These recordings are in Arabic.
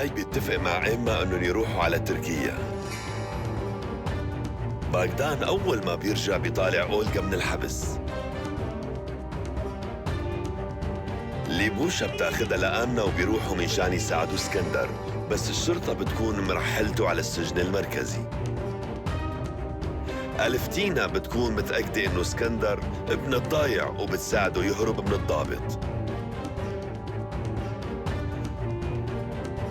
جاي بيتفق مع إما إنهم يروحوا على تركيا. باغدان أول ما بيرجع بيطالع أولغا من الحبس. ليبوشا بتاخدها لآنا وبيروحوا مشان يساعدوا اسكندر، بس الشرطة بتكون مرحلته على السجن المركزي. ألفتينا بتكون متأكدة إنه اسكندر ابن الضايع وبتساعده يهرب من الضابط.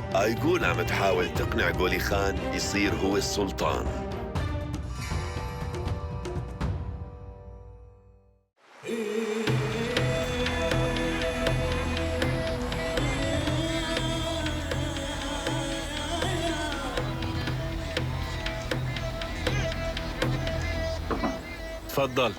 أيقول عم تحاول تقنع غولي خان يصير هو السلطان. تفضل.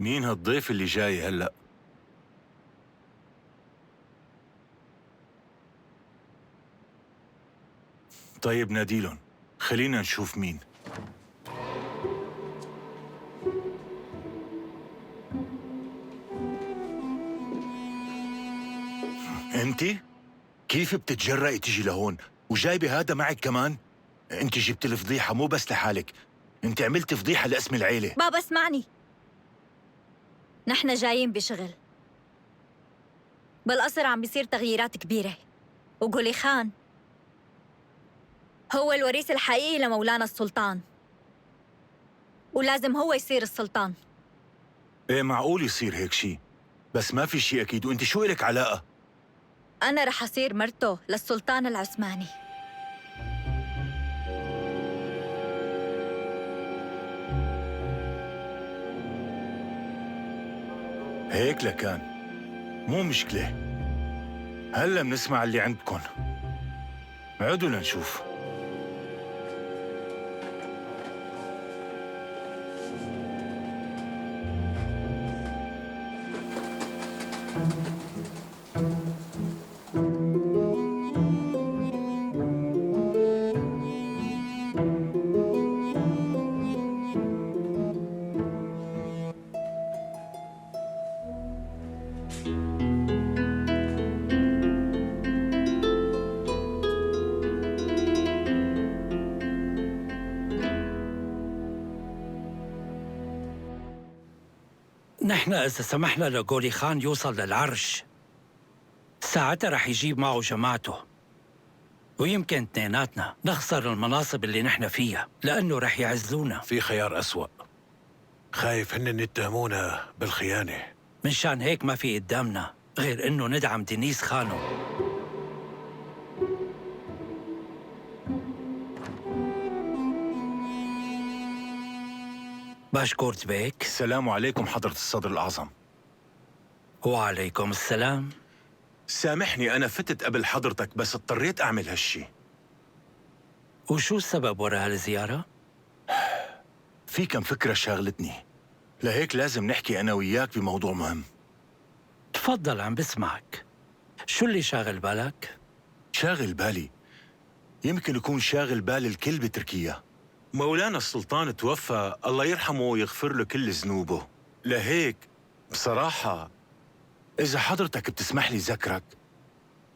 مين هالضيف اللي جاي هلأ؟ طيب ناديلهم، خلينا نشوف مين. انتي؟ كيف بتتجرأي تيجي لهون؟ وجايبة هذا معك كمان؟ انتي جبت الفضيحة مو بس لحالك، انتي عملت فضيحة لاسم العيلة. بابا اسمعني، نحن جايين بشغل. بالقصر عم بيصير تغييرات كبيرة، وغولي خان هو الوريث الحقيقي لمولانا السلطان، ولازم هو يصير السلطان. ايه معقول يصير هيك شيء، بس ما في شيء اكيد. وانتي شو إلك علاقة؟ أنا رح أصير مرته للسلطان العثماني. هيك لكان، مو مشكلة. هلا بنسمع اللي عندكن، عدوا لنشوف. نحن إذا سمحنا لغولي خان يوصل للعرش، ساعتها رح يجيب معه جماعته، ويمكن اثنيناتنا نخسر المناصب اللي نحن فيها لأنه رح يعزلونا. في خيار أسوأ، خايف هن يتهمونا بالخيانة. من شان هيك ما في قدامنا غير إنه ندعم دينيس خانم. باشكورت بيك. السلام عليكم حضرة الصدر الأعظم. وعليكم السلام. سامحني أنا فتت قبل حضرتك، بس اضطريت أعمل هالشي. وشو السبب وراء هالزيارة؟ في كم فكرة شاغلتني، لهيك لازم نحكي أنا وياك بموضوع مهم. تفضل، عم بسمعك. شو اللي شاغل بالك؟ شاغل بالي، يمكن يكون شاغل بال الكل بتركيا. مولانا السلطان توفى، الله يرحمه ويغفر له كل ذنوبه. لهيك بصراحة إذا حضرتك بتسمح لي ذكرك،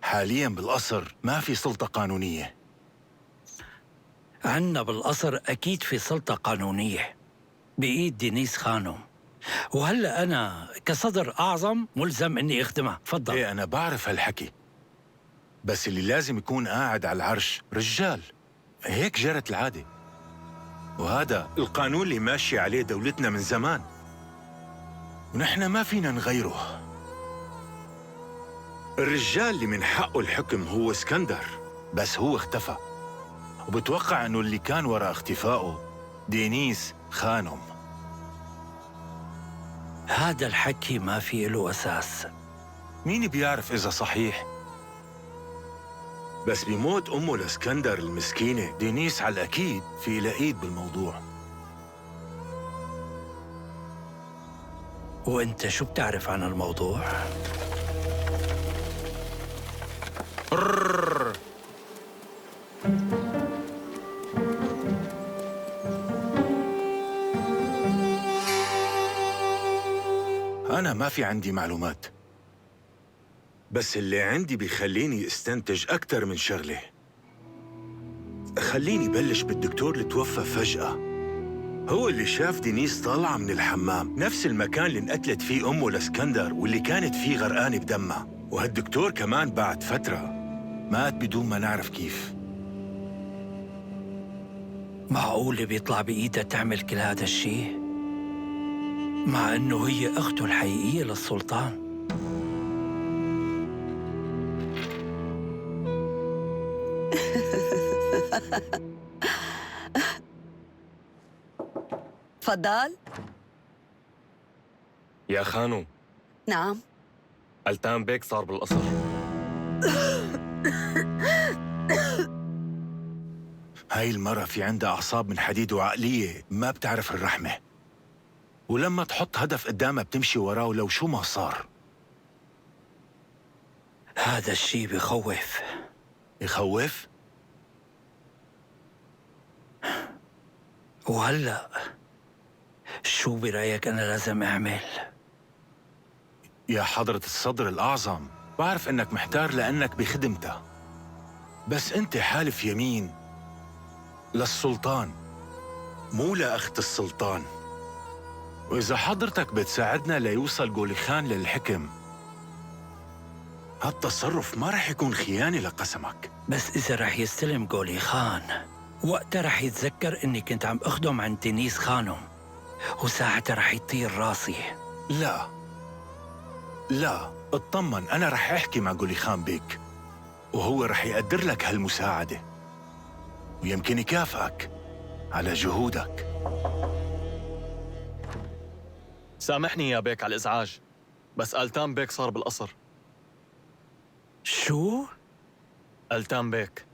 حالياً بالقصر ما في سلطة قانونية. عنا بالقصر أكيد في سلطة قانونية بإيد دينيس خانم، وهلأ أنا كصدر أعظم ملزم إني أخدمها. تفضل. إيه أنا بعرف هالحكي، بس اللي لازم يكون قاعد على العرش رجال، هيك جرت العادة، وهذا القانون اللي ماشي عليه دولتنا من زمان، ونحن ما فينا نغيره. الرجال اللي من حقه الحكم هو اسكندر، بس هو اختفى، وبتوقع انه اللي كان وراء اختفائه دينيس خانم. هذا الحكي ما في له أساس. مين بيعرف إذا صحيح؟ بس بموت أمه لاسكندر المسكينة، دينيس على الأكيد في إلها إيد بالموضوع. وأنت شو بتعرف عن الموضوع؟ ما في عندي معلومات، بس اللي عندي بيخليني استنتج أكثر من شغلة. خليني بلش بالدكتور اللي توفى فجأة. هو اللي شاف دينيس طالعة من الحمام، نفس المكان اللي انقتلت فيه أمه لاسكندر واللي كانت فيه غرقانة بدمها. وهالدكتور كمان بعد فترة مات بدون ما نعرف كيف. معقول بيطلع بإيدها تعمل كل هذا الشيء؟ مع إنه هي أخته الحقيقية للسلطان. تفضل. يا خانو، نعم. التان بيك صار بالقصر. هاي المرة في عندها أعصاب من حديد وعقلية ما بتعرف الرحمة، ولما تحط هدف قدامها بتمشي وراه ولو شو ما صار. هذا الشيء بخوف. يخوف؟ وهلأ شو برأيك أنا لازم أعمل؟ يا حضرة الصدر الأعظم، بعرف إنك محتار لأنك بخدمته، بس أنت حالف يمين للسلطان مو لأخت السلطان. وإذا حضرتك بتساعدنا ليوصل غولي خان للحكم، هالتصرف ما رح يكون خيانة لقسمك. بس إذا رح يستلم غولي خان، وقتها رح يتذكر إني كنت عم أخدم عند دينيس خانم، وساعتها رح يطير راسي. لا اطمن، أنا رح أحكي مع غولي خان بيك، وهو رح يقدر لك هالمساعدة ويمكن يكافئك على جهودك. سامحني يا بيك على الإزعاج، بس التان بيك صار بالقصر. شو؟ التان بيك.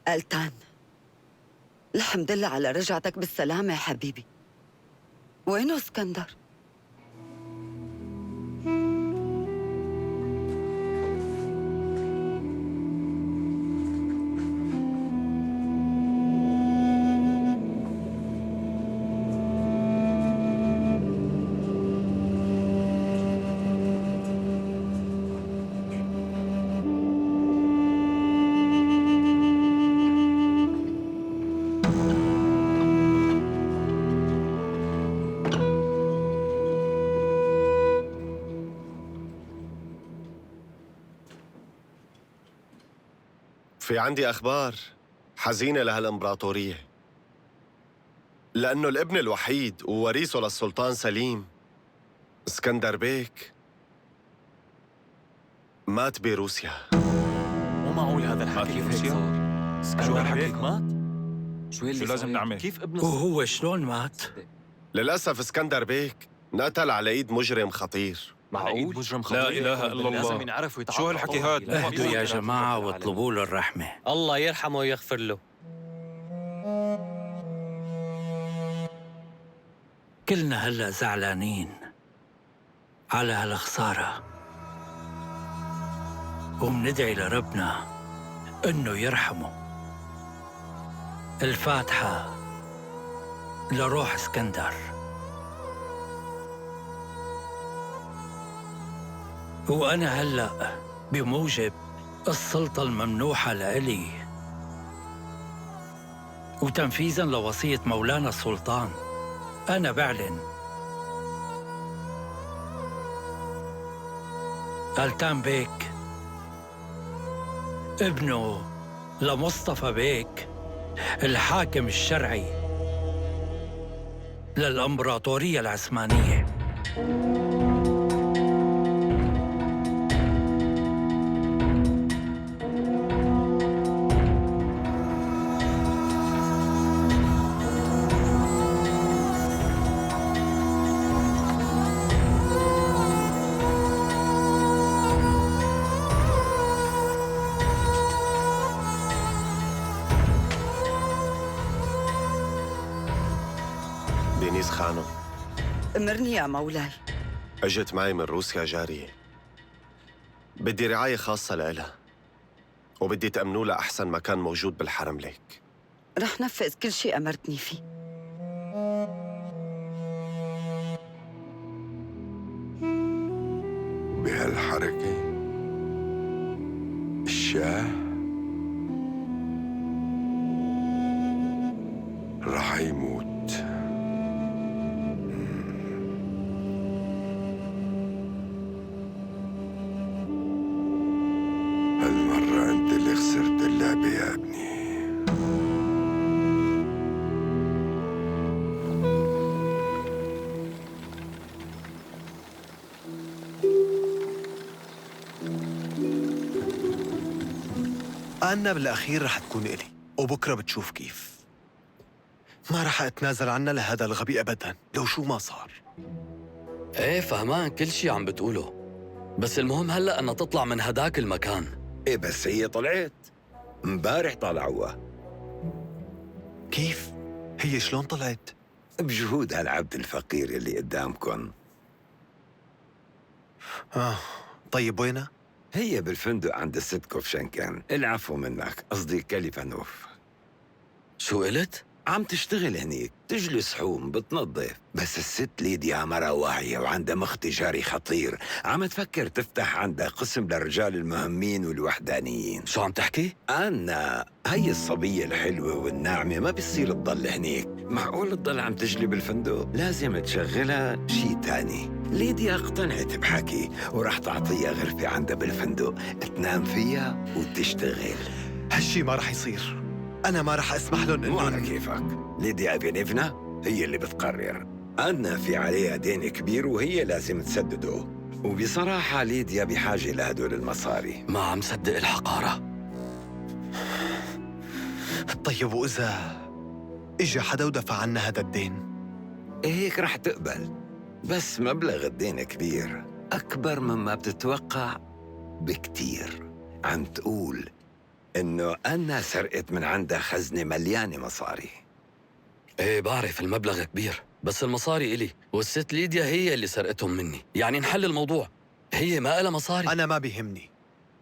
التان، الحمد لله على رجعتك بالسلامة يا حبيبي. وينه اسكندر؟ في عندي أخبار حزينة لهالإمبراطورية، لأنه الابن الوحيد ووريثه للسلطان سليم اسكندر بيك مات بروسيا. مو معقول هذا الحكي. كيف هيك صار؟ اسكندر بيك مات؟ شو لازم نعمل؟ كيف ابنه وهو شلون مات؟ للأسف اسكندر بيك انقتل على إيد مجرم خطير. معقول؟ مجرم خطير؟ لا إله إلا لازم الله. ينعرف ويتعاقب. شو هالحكي هاد؟ اهدوا يا جماعة واطلبوا له الرحمة. الله يرحمه ويغفر له. كلنا هلأ زعلانين على هالخسارة، ومندعي لربنا إنه يرحمه. الفاتحة لروح اسكندر. وأنا هلأ بموجب السلطة الممنوحة لإلي وتنفيذاً لوصية مولانا السلطان، أنا بعلن التان بيك ابنه لمصطفى بيك الحاكم الشرعي للإمبراطورية العثمانية. دينيس خانم. امرني يا مولاي. اجت معي من روسيا جارية، بدي رعاية خاصة لإلها، وبدي تأمنوا لها أحسن مكان موجود بالحرم ليك. رح نفذ كل شيء أمرتني فيه. بهالحركة الشاه رح يموت. هالمرة أنت اللي خسرت اللعبة يا ابني. أنا بالأخير رح تكون إلي، وبكرة بتشوف كيف. ما رح أتنازل عنها لهذا الغبي أبداً، لو شو ما صار. ايه فهمان كل شي عم بتقوله، بس المهم هلأ أنها تطلع من هداك المكان. إيه بس هي طلعت امبارح طلعوها. كيف؟ هي شلون طلعت؟ بجهود هالعبد الفقير اللي قدامكم. طيب وينها؟ هي بالفندق عند الست كوفشنكن. العفو منك، قصدي كاليفانوف. شو قلت؟ عم تشتغل هنيك، تجلس حوم بتنظف. بس الست ليديا مرة واعية وعندها مخ تجاري خطير، عم تفكر تفتح عندها قسم للرجال المهمين والوحدانيين. شو عم تحكي؟ أنا هي الصبية الحلوة والناعمة ما بيصير تضل هنيك. معقول تضل عم تجلي بالفندق؟ لازم تشغلها شي تاني. ليديا اقتنعت بحكي وراح تعطيها غرفة عندها بالفندق تنام فيها وتشتغل. هالشي ما رح يصير. أنا ما رح أسمح لهم مو على إنهم كيفك. ليديا أبينيفنا هي اللي بتقرر. أنا في عليها دين كبير وهي لازم تسدده، وبصراحة ليديا بحاجة لهدول المصاري. ما عم صدق الحقارة. طيب وإذا إجا حدا ودفع عنا هذا الدين؟ هيك رح تقبل، بس مبلغ الدين كبير، أكبر مما بتتوقع بكتير. عم تقول إنه أنا سرقت من عندها خزنة مليانة مصاري. ايه بعرف المبلغ كبير، بس المصاري إلي، والست ليديا هي اللي سرقتهم مني. يعني نحل الموضوع، هي ما إلها مصاري. أنا ما بيهمني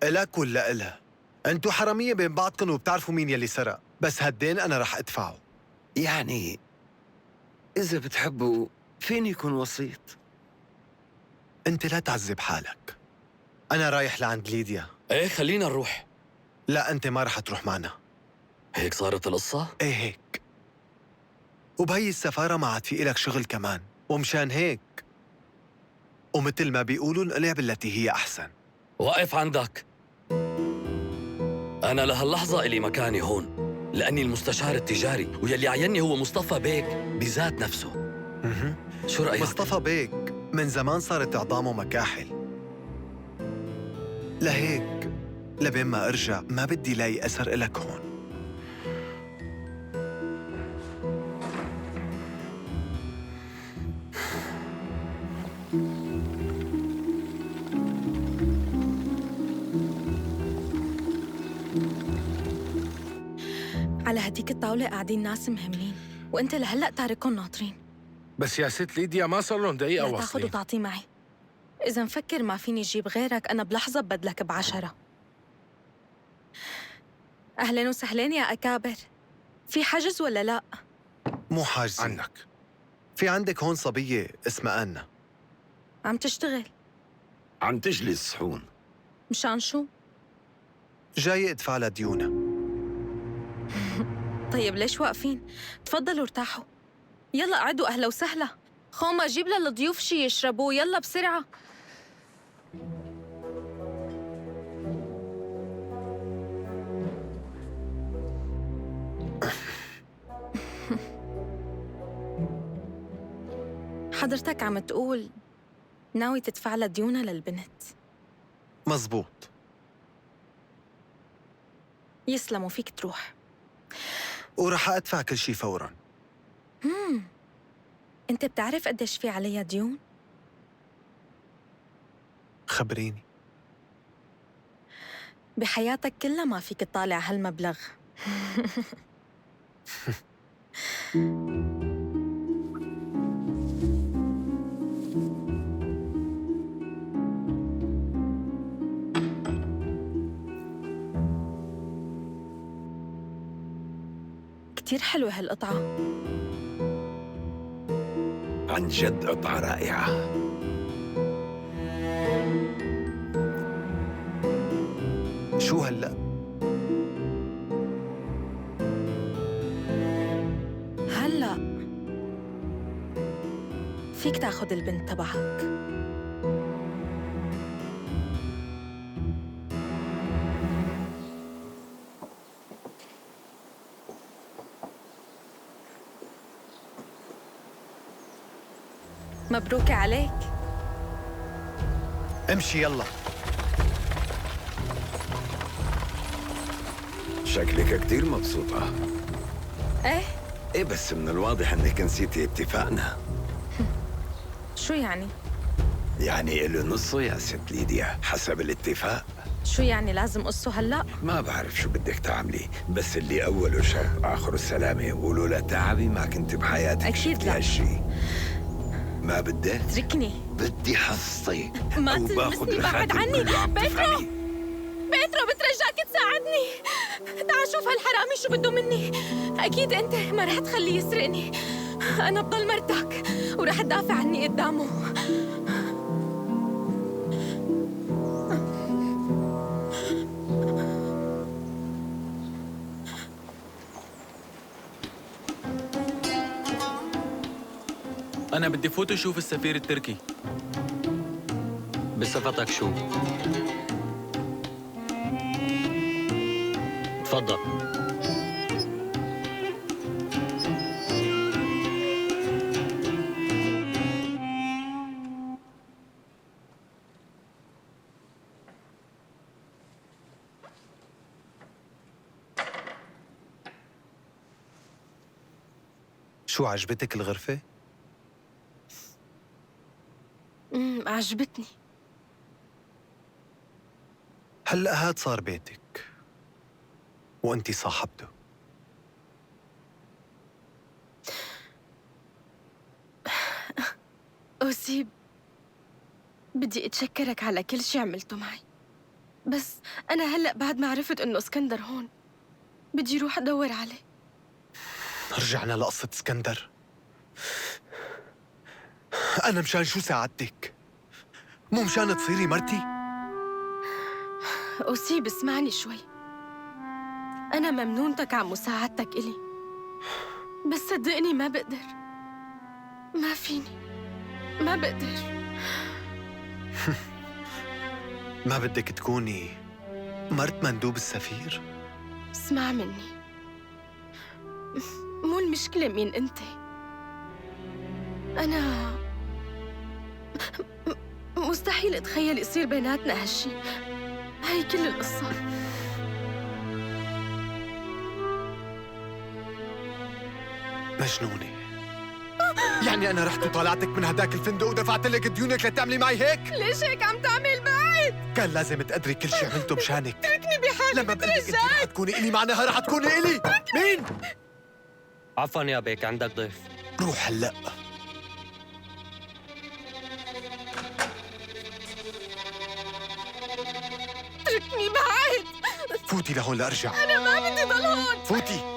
إلك ولا إلها، أنتوا حرامية بين بعضكم وبتعرفوا مين يلي سرق. بس هالدين أنا رح أدفعه. يعني إذا بتحبوا فيني يكون وسيط. أنت لا تعذب حالك، أنا رايح لعند ليديا. ايه خلينا نروح. لا أنت ما رح تروح معنا. هيك صارت القصة؟ إيه هيك، وبهي السفارة ما عاد في إلك شغل كمان، ومشان هيك ومثل ما بيقولوا انقلع بالتي هي أحسن. وقف عندك. أنا لهاللحظة إلي مكاني هون، لأني المستشار التجاري، ويلي عيني هو مصطفى بيك بذات نفسه. شو رأيك؟ مصطفى بيك من زمان صارت إعظامه مكاحل، لهيك لبين ما أرجع ما بدي لاقي أثر إلك هون. على هديك الطاولة قاعدين ناس مهمين، وانت لهلأ تاركهم ناطرين. بس يا ست ليديا ما صار لهم دقيقة لا تاخد واصلين. وتعطي معي. إذا مفكر ما فيني أجيب غيرك، أنا بلحظة ببدلك ب10. أهلاً وسهلاً يا أكابر. في حجز ولا لا؟ مو حاجزي عنك. في عندك هون صبية اسمها أنا. عم تشتغل؟ عم تجلي الصحون. مشان شو؟ جاي ادفع لها ديونها. طيب ليش واقفين؟ تفضلوا ارتاحوا. يلا قعدوا، أهلا وسهلا. خوما جيب للضيوف شي يشربوه، يلا بسرعة. حضرتك عم تقول ناوي تدفع لها ديونها للبنت؟ مزبوط. يسلموا، فيك تروح. ورح أدفع كل شي فوراً. أنت بتعرف قديش في عليها ديون؟ خبريني. بحياتك كلها ما فيك تطالع هالمبلغ. كتير حلوة هالقطعة. عن جد قطعة رائعة. شو هلأ؟ هلأ فيك تاخد البنت تبعك. مبروك عليك. امشي يلا. شكلك كتير مبسوطة. ايه؟ ايه بس من الواضح انك نسيتي اتفاقنا. شو يعني؟ يعني إله نصه يا ست ليديا حسب الاتفاق. شو يعني لازم قصه هلأ؟ ما بعرف شو بدك تعملي، بس اللي أوله شرط آخره السلامة، ولولا تعبي ما كنت بحياتك أكيد شفتي لا. هالشي. ما بدك؟ اتركني. بدي حصتي ما أو باخد تلمسني، بعد الخاتم عني. كله. عم بيترو تفهمي؟ بيترو بترجاك تساعدني. تعال شوف هالحرامي شو بده مني. أكيد أنت ما رح تخليه يسرقني. أنا بضل مرتك ورح تدافع عني قدامه. أنا بدي فوت أشوف السفير التركي. بصفتك شو؟ تفضل. شو عجبتك الغرفة؟ عجبتني. هلأ هاد صار بيتك وأنتي صاحبته. أوسيب، بدي أتشكرك على كل شي عملته معي، بس أنا هلأ بعد ما عرفت إنه اسكندر هون بدي روح أدور عليه. رجعنا لقصة اسكندر. أنا مشان شو ساعدتك؟ مو مشان تصيري مرتي؟ أوسيب اسمعني شوي. أنا ممنونتك على مساعدتك إلي، بس صدقني ما بقدر. ما فيني، ما بقدر. ما بدك تكوني مرت مندوب السفير؟ اسمع مني، مو المشكلة مين أنت. أنا مستحيل أتخيل يصير بيناتنا هالشي. هاي كل القصة. مجنونة. يعني أنا رحت وطلعتك من هداك الفندق ودفعت لك ديونك لتعملي معي هيك؟ ليش هيك عم تعمل معي؟ كان لازم تقدري كل شي عملته مشانك. تركني بحالي. لما بقول لك انت رح تكوني إلي معناها رح تكوني إلي. مين؟ عفوا يا بيك، عندك ضيف. روح هلأ. تركني بعد. فوتي لهون لأرجع. أنا ما بدي ضل هون. فوتي.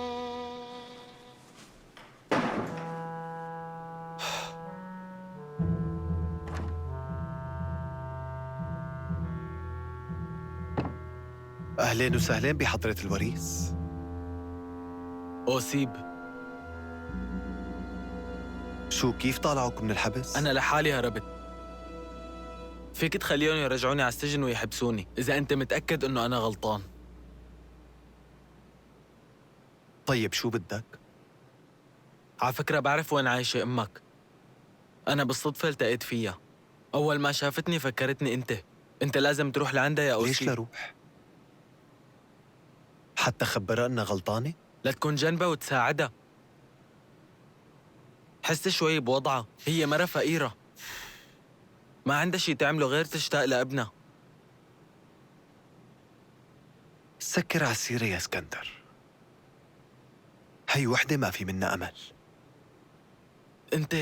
أهلين وسهلين بحضرة الوريث. أوسيب، شو كيف طالعوك من الحبس؟ أنا لحالي هربت. فيك تخليهم يرجعوني على السجن ويحبسوني إذا أنت متأكد إنه أنا غلطان. طيب شو بدك؟ على فكرة بعرف وين عايشة أمك. أنا بالصدفة التقيت فيها. أول ما شافتني فكرتني أنت لازم تروح لعندها يا أوسيب. ليش لروح؟ حتى خبرها إنها غلطانة؟ لتكون جنبها وتساعدها. حس شوي بوضعها، هي مرة فقيرة ما عندها شي تعمله غير تشتاق لابنها. سكر على السيرة يا اسكندر. هي وحدة ما في منها أمل. أنت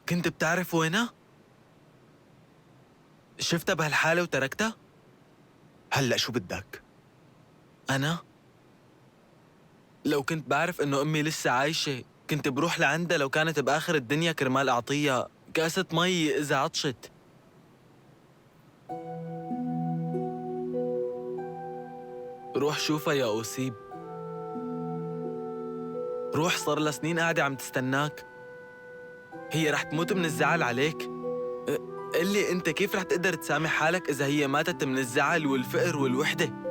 كنت بتعرف وينها؟ شفتها بهالحالة لو كنت بعرف إنه أمي لسه عايشة كنت بروح لعندها لو كانت بآخر الدنيا كرمال أعطيها كاسة مي إذا عطشت. روح شوفها يا أوسيب، روح، صار لها سنين قاعدة عم تستناك. هي رح تموت من الزعل عليك. قلي أنت كيف رح تقدر تسامح حالك إذا هي ماتت من الزعل والفقر والوحدة؟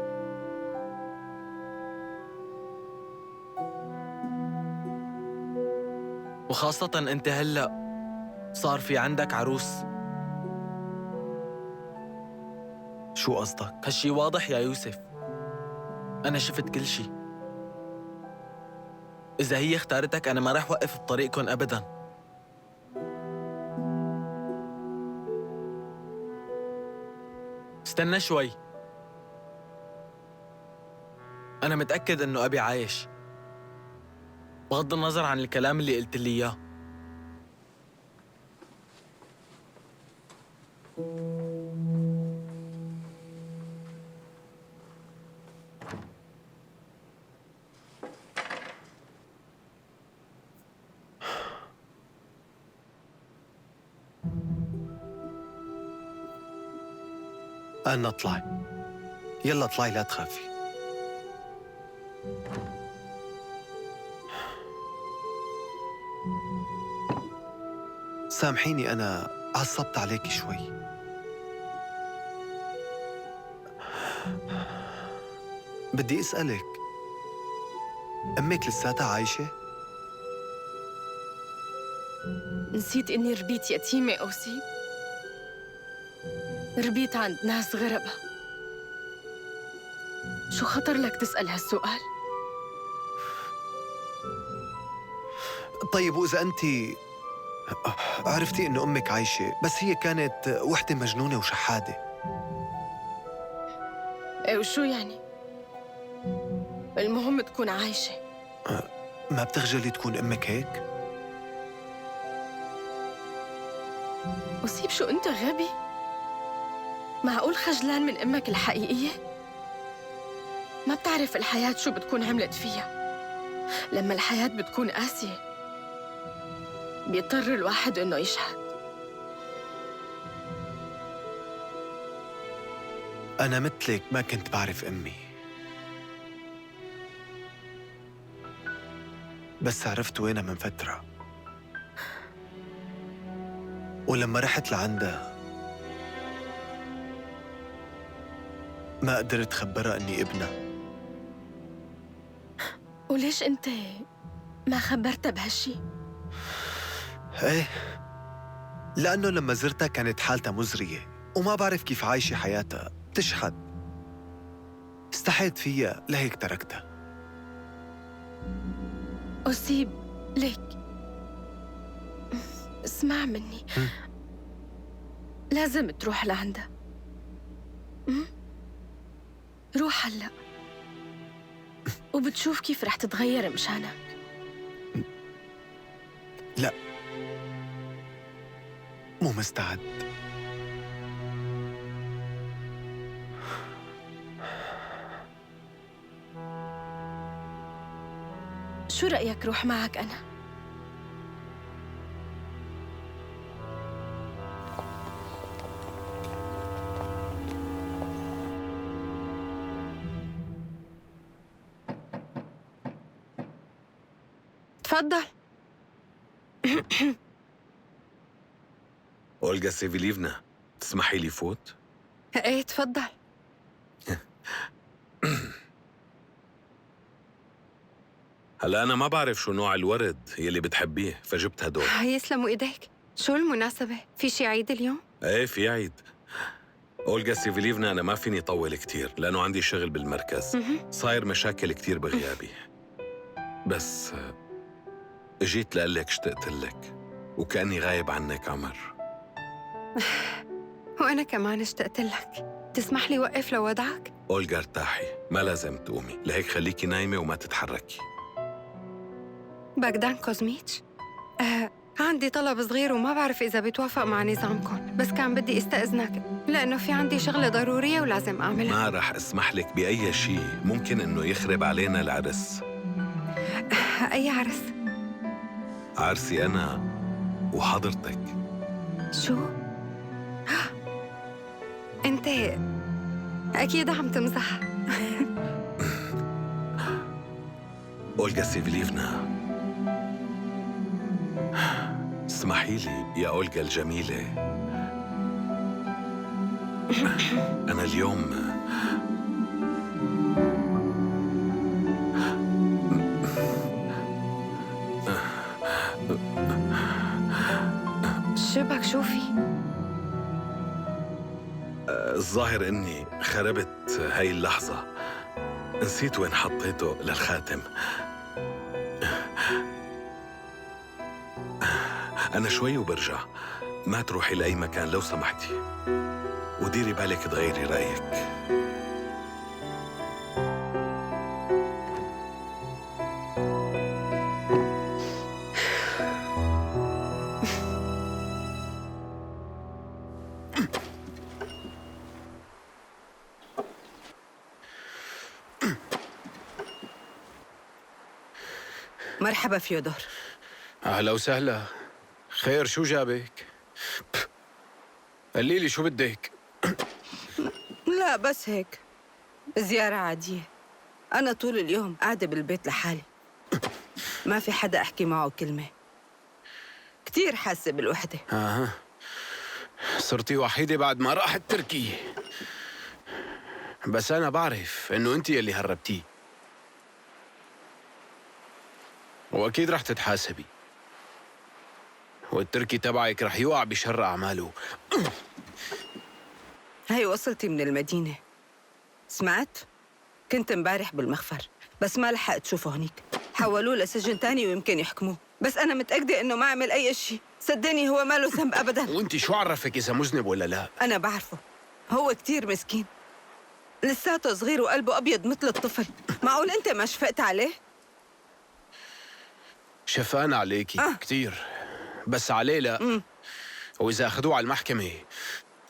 وخاصة أنت هلأ صار في عندك عروس. شو قصدك؟ هالشي واضح يا يوسف، أنا شفت كل شي. إذا هي اختارتك أنا ما رح وقف بطريقكن أبداً. استنى شوي، أنا متأكد إنه أبي عايش بغض النظر عن الكلام اللي قلت لي إياه. أنا اطلعي، يلا اطلعي لا تخافي. سامحيني أنا عصبت عليكي شوي. بدي أسألك، أمك لساتها عايشة؟ نسيت إني ربيت يتيمة أوسيب؟ ربيت عند ناس غربة. شو خطر لك تسأل هالسؤال؟ طيب وإذا أنت عرفتي إنه أمك عايشة بس هي كانت وحدة مجنونة وشحادة؟ إيه وشو يعني؟ المهم تكون عايشة. ما بتخجلي تكون أمك هيك؟ أوسيب شو أنت غبي؟ معقول خجلان من أمك الحقيقية؟ ما بتعرف الحياة شو بتكون عملت فيها. لما الحياة بتكون قاسية بيضطر الواحد إنه يشحت. أنا مثلك ما كنت بعرف أمي، بس عرفت وينها من فترة، ولما رحت لعندها ما قدرت خبرها إني ابنها. وليش أنت ما خبرتها بهالشي؟ إيه، لأنه لما زرتها كانت حالتها مزرية وما بعرف كيف عايشة حياتها، بتشحت. استحيت فيها لهيك تركتها. أوسيب ليك اسمع مني، لازم تروح لعندها. روح هلأ وبتشوف كيف رح تتغير مشانك. لا، مو مستعد. شو رأيك روح معك أنا؟ تفضل. أولغا سيفيليفنا، تسمحي لي فوت؟ ايه تفضل. هلا أنا ما بعرف شو نوع الورد يلي بتحبيه فجبت هدول. يسلموا ايديك. شو المناسبة؟ في شي عيد اليوم؟ ايه في عيد. أولغا سيفيليفنا، أنا ما فيني طول كتير لأنه عندي شغل بالمركز. صاير مشاكل كتير بغيابي. بس اجيت لقلك اشتقت لك وكأني غايب عنك عمر. وأنا كمان اشتقت لك. تسمح لي وقف لوضعك؟ أولغا ارتاحي، ما لازم تقومي، لهيك خليكي نايمة وما تتحركي. باغدان كوزميتش، عندي طلب صغير وما بعرف إذا بيتوافق مع نظامكم، بس كان بدي استأذنك لأنه في عندي شغلة ضرورية ولازم أعملها. ما رح اسمح لك بأي شيء ممكن إنه يخرب علينا العرس. أي عرس؟ عرسي أنا وحضرتك. شو؟ أنت أكيد عم تمزح. أولغا سيفليفنا، اسمحي لي يا أولغا الجميلة، أنا اليوم شبك شو في؟ الظاهر إني خربت هاي اللحظة، نسيت وين حطيته للخاتم. أنا شوي وبرجع، ما تروحي لأي مكان لو سمحتي، وديري بالك تغيري رأيك. مرحبا فيودور. أهلا وسهلا. خير، شو جابك؟ قولي لي شو بدك؟ لا بس هيك، زيارة عادية. أنا طول اليوم قاعدة بالبيت لحالي، ما في حدا أحكي معه كلمة، كتير حاسة بالوحدة. صرتي وحيدة بعد ما راحت تركيا، بس أنا بعرف إنه أنت يلي هربتيه، وأكيد رح تتحاسبي، والتركي تبعك رح يوقع بشر أعماله. هاي وصلتي من المدينة، سمعت؟ كنت امبارح بالمخفر، بس ما لحقت شوفه هنيك، حولوه لسجن تاني ويمكن يحكموه، بس أنا متأكدة إنه ما عمل أي شيء، صدقني هو ما له ذنب أبداً. وأنت شو عرفك إذا مذنب ولا لا؟ أنا بعرفه، هو كتير مسكين، لساته صغير وقلبه أبيض مثل الطفل، معقول أنت ما شفقت عليه؟ شفقان عليكي كتير، بس عليه لا. وإذا أخذوه على المحكمة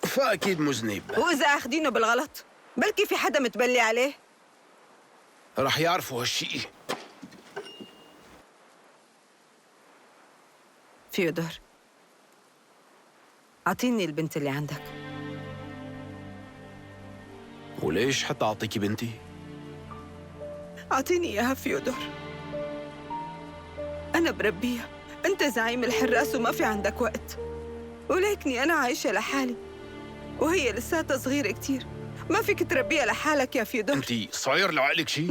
فأكيد مذنب. وإذا أخدينه بالغلط بلكي في حدا متبلي عليه. رح يعرفوا هالشي. فيودور، أعطيني البنت اللي عندك. وليش حتى أعطيكي بنتي؟ أعطيني إياها فيودور، أنا بربيها، أنت زعيم الحراس وما في عندك وقت، ولكني أنا عايشة لحالي وهي لساتها صغيرة كتير، ما فيك تربيها لحالك يا فيودور. أنت صاير لعقلك شي؟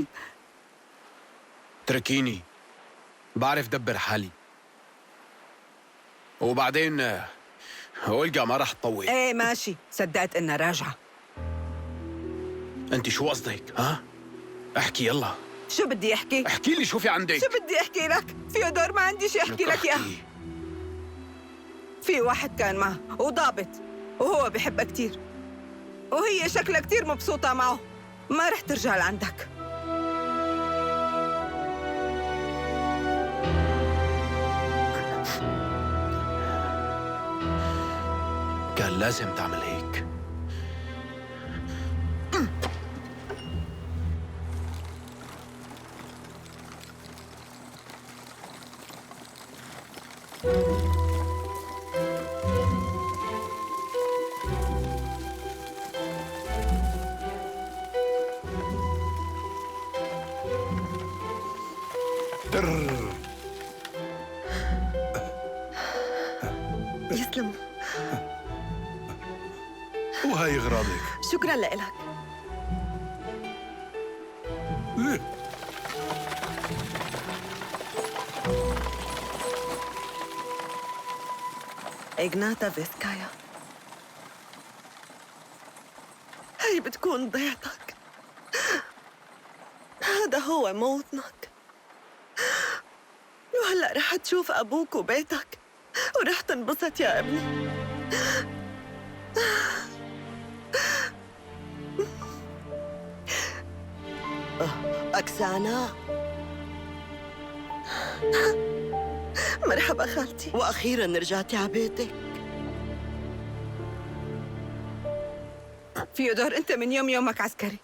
تركيني، بعرف دبر حالي، وبعدين أولغا ما رح تطول. إيه ماشي، صدقت إنها راجعة. أنت شو قصدك؟ ها؟ احكي يلا. شو بدي أحكي؟ احكي لي شو في عندك؟ شو بدي أحكي لك؟ فيودور ما عندي شي أحكي لك إياه. في واحد كان معه وضابط، وهو بحبها كتير، وهي شكلها كتير مبسوطة معه، ما رح ترجع لعندك. كان لازم تعمل هيك. يسلم. وهاي غراضك. شكرا لك. إغناتا فيسكايا، هاي بتكون ضيعتك، هذا هو موطنك، وهلأ رح تشوف أبوك وبيتك ورح تنبسط يا ابني. أكسانا، مرحبا خالتي، وأخيراً رجعتي على بيتك. فيودور، أنت من يومك عسكري،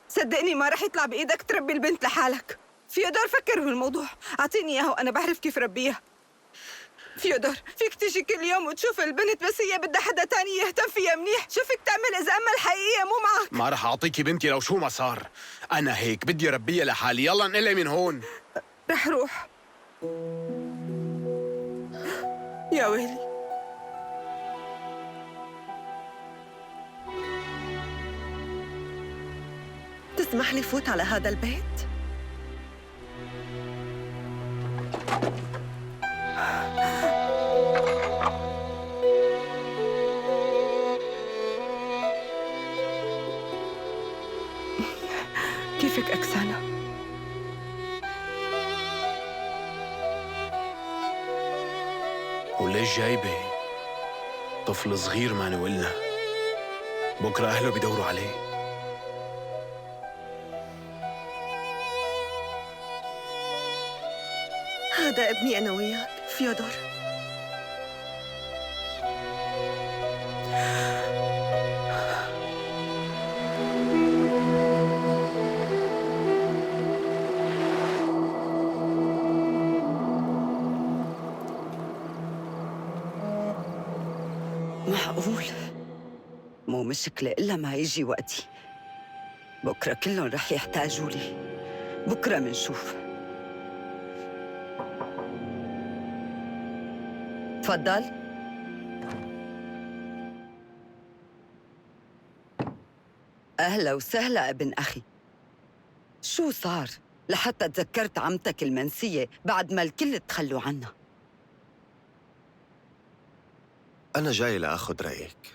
صدقني ما رح يطلع بإيدك تربي البنت لحالك. فيودور فكر بالموضوع، أعطيني إياها وأنا بعرف كيف ربيها. فيودور، فيك تيجي كل يوم وتشوف البنت بس هي بدها حدا تاني يهتم فيها منيح. شو فيك تعمل إذا أمها الحقيقية مو معك؟ ما رح أعطيكي بنتي لو شو ما صار. أنا هيك بدي ربيها لحالي. يلا انقلي من هون. رح روح. يا ويلي. تسمح لي فوت على هذا البيت؟ كيفك أكسانا؟ وليش جايبة طفل صغير ما نقولنا؟ بكرة أهله بيدوروا عليه. هذا ابني أنا وياك فيودور. معقول؟ مو مشكلة إلا ما يجي وقتي. بكرة كلهم رح يحتاجوا لي. بكرة منشوف. تفضل. أهلا وسهلا ابن أخي. شو صار؟ لحتى تذكرت عمتك المنسية بعد ما الكل تخلوا عنها. أنا جاي لأخذ رأيك.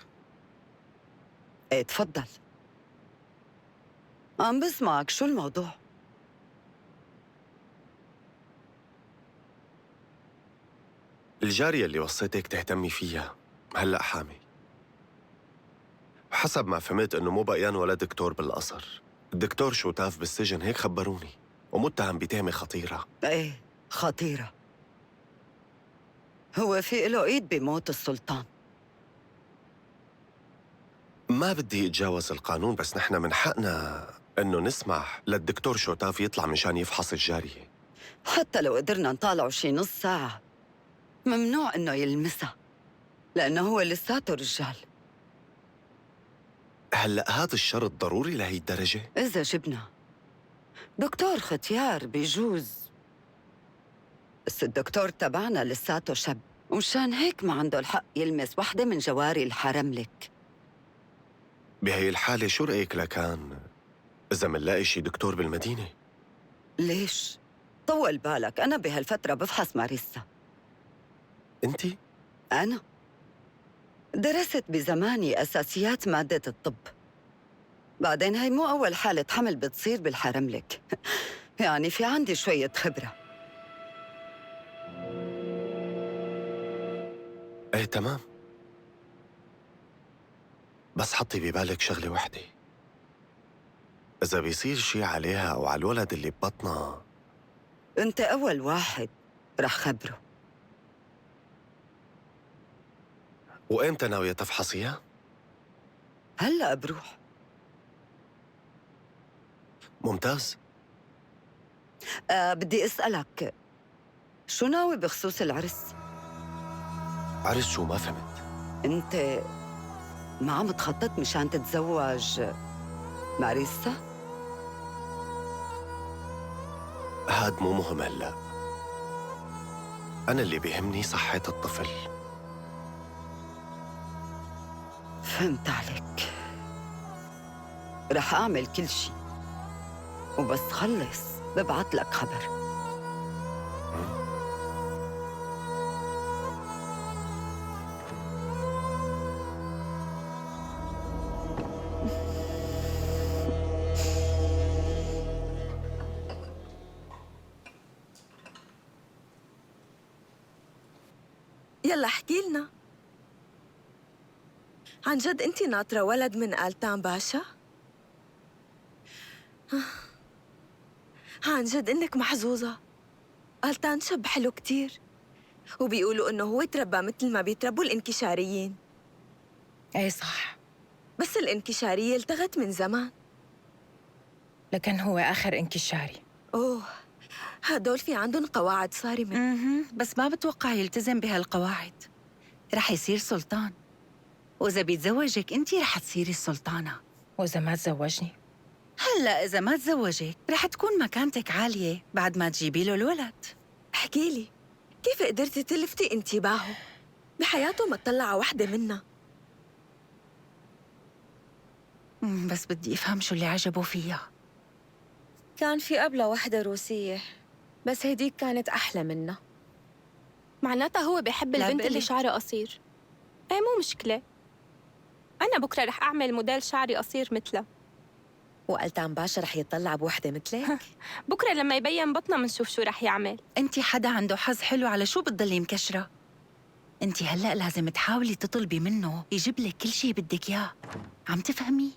ايه تفضل. عم بسمعك، شو الموضوع؟ الجارية اللي وصيتك تهتمي فيها هلأ حامل. وحسب ما فهمت إنه مو بقيان ولا دكتور بالقصر. الدكتور شوتاف بالسجن، هيك خبروني، ومتهم بتهمة خطيرة. ايه خطيرة. هو في له ايد بموت السلطان. ما بدي اتجاوز القانون، بس نحن من حقنا إنه نسمح للدكتور شوتاف يطلع مشان يفحص الجارية. حتى لو قدرنا نطالعه شي نص ساعة ممنوع إنه يلمسها، لأنه هو لساته رجال. هلأ هذا الشرط ضروري لهي الدرجة؟ إذا جبنا دكتور ختيار بيجوز، بس الدكتور تبعنا لساته شاب، ومشان هيك ما عنده الحق يلمس وحدة من جواري الحرملك. بهي الحالة شو رأيك لكان إذا منلاقي شي دكتور بالمدينة؟ ليش؟ طول بالك، أنا بهالفترة بفحص ماريسا. أنتي؟ أنا درست بزماني أساسيات مادة الطب. بعدين هي مو أول حالة حمل بتصير بالحرملك. يعني في عندي شوية خبرة. ايه تمام، بس حطي ببالك شغلة وحدة. إذا بيصير شي عليها أو على الولد اللي ببطنها، أنت أول واحد رح خبره. وإمتى ناوية تفحصيها؟ هلأ بروح. ممتاز. بدي أسألك، شو ناوي بخصوص العرس؟ عرس شو؟ ما فهمت. أنت ما عم تخطط مشان تتزوج ماريسا؟ هاد مو مهم هلأ. أنا اللي بيهمني صحة الطفل. فهمت عليك. رح أعمل كل شي، وبس خلص ببعت لك خبر. يلا احكي لنا، عن جد انتي ناطرة ولد من آلتان باشا؟ عن جد انك محظوظة. آلتان شاب حلو كتير، وبيقولوا انه هو تربى مثل ما بيتربوا الانكشاريين. ايه صح، بس الانكشارية التغت من زمان. لكن هو آخر انكشاري. اوه، هدول في عندهم قواعد صارمة. بس ما بتوقع يلتزم بهالقواعد. رح يصير سلطان، وإذا بيتزوجك أنت رح تصيري السلطانة. وإذا ما تزوجني؟ هلأ إذا ما تزوجك رح تكون مكانتك عالية بعد ما تجيبي له الولد. احكي لي، كيف قدرتي تلفتي انتباهه؟ بحياته ما طلع على وحدة منا. بس بدي أفهم شو اللي عجبه فيها. كان في قبلها وحدة روسية، بس هديك كانت أحلى منا. معناتها هو بيحب البنت اللي شعرها قصير. ايه مو مشكلة، أنا بكرة رح أعمل موديل شعري قصير مثله. وقلتان باشا رح يطلع بوحدة مثلك؟ بكرة لما يبين بطنه منشوف شو رح يعمل. أنت حدا عنده حظ حلو، على شو بتضلي مكشرة؟ أنت هلأ لازم تحاولي تطلبي منه يجيب لك كل شي بدك إياه. عم تفهمي؟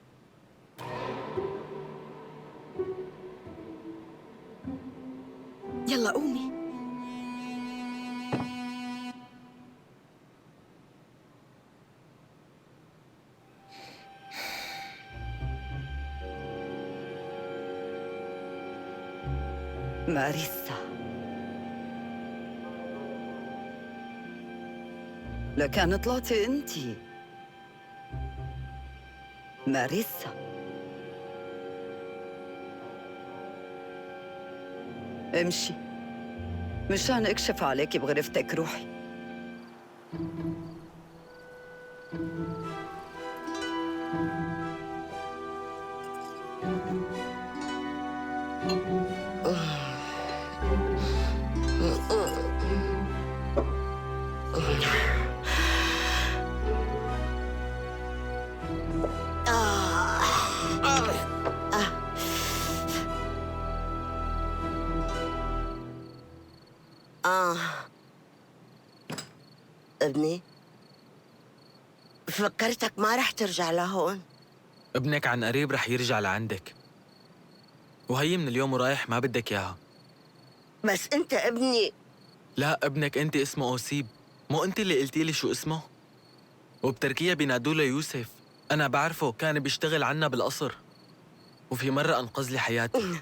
يلا قومي. ماريسا، لكان طلعتي انتي ماريسا. امشي مشان اكشف عليكي بغرفتك. روحي. ابني، فكرتك ما رح ترجع لهون. ابنك عن قريب رح يرجع لعندك، وهي من اليوم ورايح ما بدك إياها. بس أنت ابني. لا، ابنك أنت اسمه أوسيب، مو أنت اللي قلتي لي شو اسمه؟ وبتركيا بينادوا له يوسف. أنا بعرفه، كان بيشتغل عنا بالقصر، وفي مرة أنقذ لي حياتي.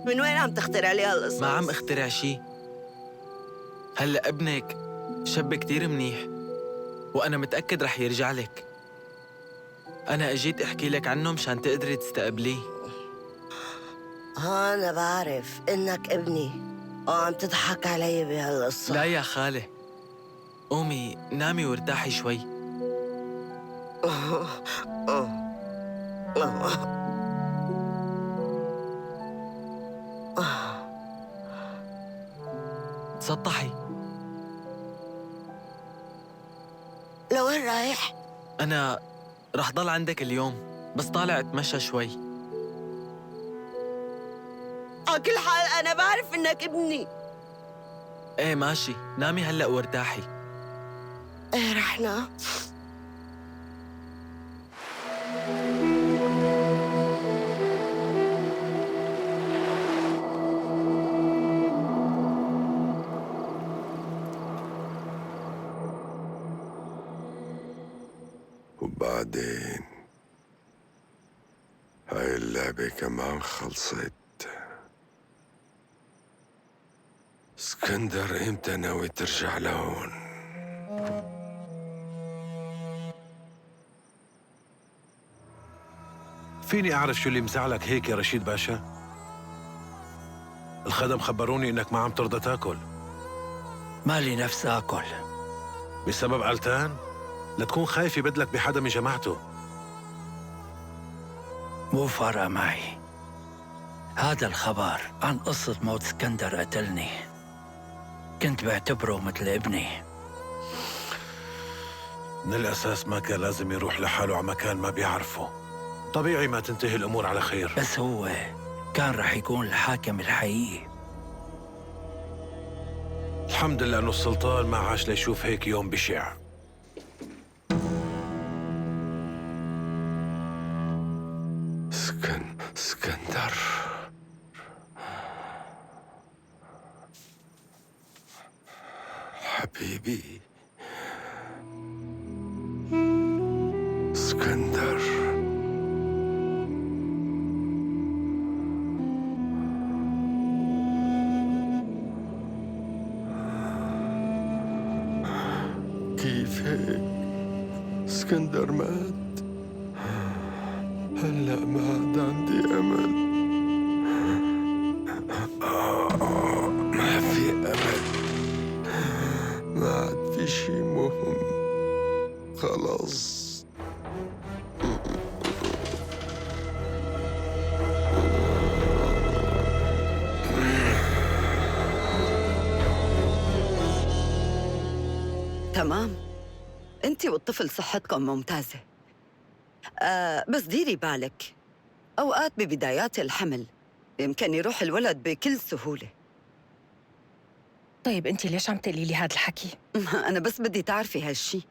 من وين عم تخترع لي هالقصص؟ ما عم اخترع شي. هلأ ابنك شاب كتير منيح، وأنا متأكد رح يرجع لك. أنا أجيت أحكي لك عنه مشان تقدري تستقبليه. أنا بعرف إنك ابني وعم تضحك علي بهالقصة. لا يا خالة، قومي نامي وارتاحي شوي. تسطحي. لوين رايح؟ أنا رح ضل عندك اليوم، بس طالع اتمشى شوي. على كل حال أنا بعرف إنك ابني. ايه ماشي، نامي هلأ وارتاحي. ايه رح نام. وبعدين هاي اللعبة كمان خلصت. اسكندر امتى ناوي ترجع لهون؟ فيني أعرف شو اللي مزعلك هيك يا رشيد باشا؟ الخدم خبروني إنك ما عم ترضى تاكل. مالي نفس آكل. بسبب قلتان؟ لا تكون خايف يبدلك بحدا من جماعته. مو فارقة معي. هذا الخبر عن قصة موت اسكندر قتلني. كنت بعتبره مثل ابني. من الأساس ما كان لازم يروح لحاله على مكان ما بيعرفه. طبيعي ما تنتهي الأمور على خير. بس هو كان رح يكون الحاكم الحقيقي. الحمد لله أنه السلطان ما عاش ليشوف هيك يوم بشع. اسكندر حبيبي، اسكندر. هيك اسكندر مات، هلأ ما عاد عندي أمل. ما في أمل، ما عاد في شي مهم، خلاص. تمام، انت والطفل صحتكم ممتازة. بس ديري بالك، أوقات ببدايات الحمل يمكن يروح الولد بكل سهولة. طيب انت ليش عم تقولي لي هذا الحكي؟ أنا بس بدي تعرفي هالشي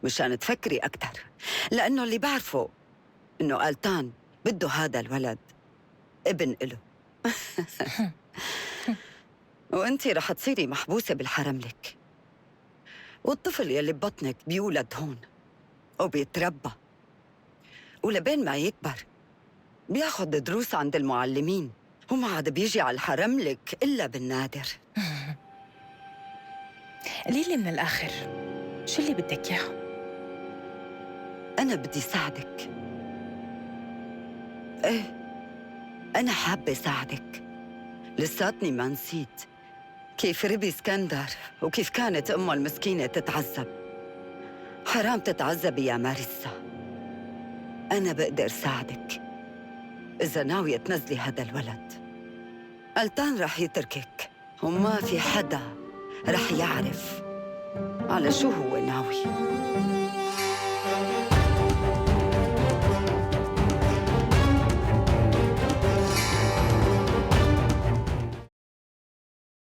مشان تفكري أكتر، لأنه اللي بعرفه إنه آلتان بده هذا الولد ابن إله. وأنتي رح تصيري محبوسة بالحرم لك، والطفل يلي ببطنك بيولد هون وبيتربى، ولبين ما يكبر بياخد دروس عند المعلمين، وما عاد بيجي على الحرم لك إلا بالنادر. قولي لي من الآخر، شو اللي بدك إياه؟ أنا بدي ساعدك. إيه، أنا حابة ساعدك. لساتني ما نسيت كيف ربي اسكندر وكيف كانت أمه المسكينة تتعذب. حرام تتعذبي يا ماريسا. أنا بقدر ساعدك إذا ناوية تنزلي هذا الولد. آلتان رح يتركك، وما في حدا رح يعرف على شو هو ناوي.